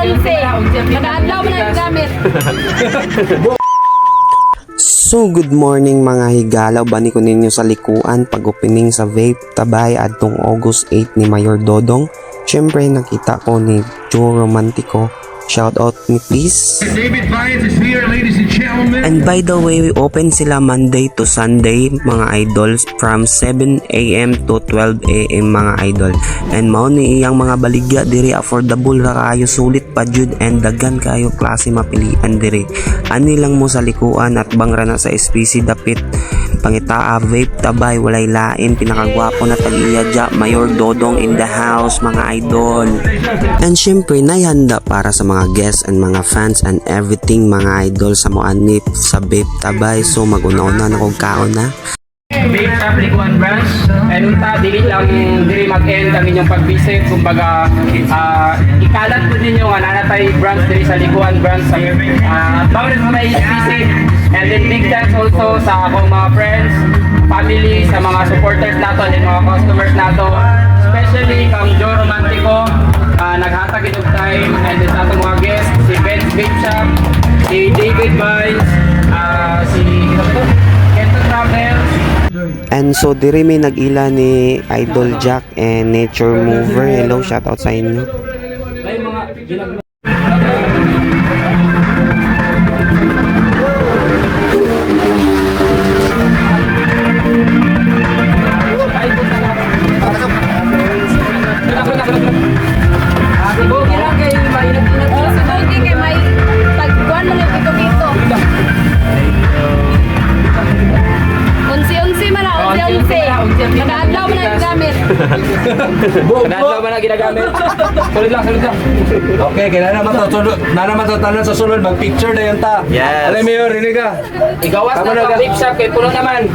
11. Nag-aadlaw mo na gamit. So good morning mga higalaw, bani ko ninyo sa likuan pag-opening sa vape tabay adtong August 8 ni Mayor Dodong. Syempre nakita ko ni Joe Romantico. Shout out me please. David Vines is here, ladies and gentlemen. And by the way, we open sila Monday to Sunday mga idols from 7 AM to 12 AM mga idol. And mao ni iyang mga baligya diri, affordable ra kayo, sulit pa jud and daghan kayo klase mapilian diri. Ani lang mo sa likuan at bangra na sa SPC dapit pangitaa vape tabay walay lain, pinakagwapo na tag-iya Mayor Dodong in the house mga idol. And syempre naihanda para sa mga guests and mga fans and everything mga idol sa moanip sa vape tabay. So mag-una-una na kog kaon na. Vape Shop Likuan Branch, and unta dili lang diri mag-end ang inyong pag-visit, kumbaga ikalat po ninyo nga nanatay branch diri sa Likuan Branch sa bawat sa may visit. And then big thanks also sa akong mga friends, family, sa mga supporters nato and mga customers nato, especially kang Joe Romantico, naghatag itong time, and then sa atong mga guests, si Ben's Vape Shop, si David Vines, si Kento Travels. And so diri may nag-ila ni Idol Jack and Nature Mover. Hello, shout out sa inyo. May mga ginagawa. Sibugi lang kay may inag-inag. Sibugi kay may tagkuan man ito dito. 11 man na, 11. Nag-aadlaw mo na gamit. Nadlaw ba na ginagamit? Sulit lang. Okay, kaya na matatanan sa sunod, mag-picture na yun ta. Yes. Alam mo yun, rinig ka. Igawas na sa vape shop kay puno naman.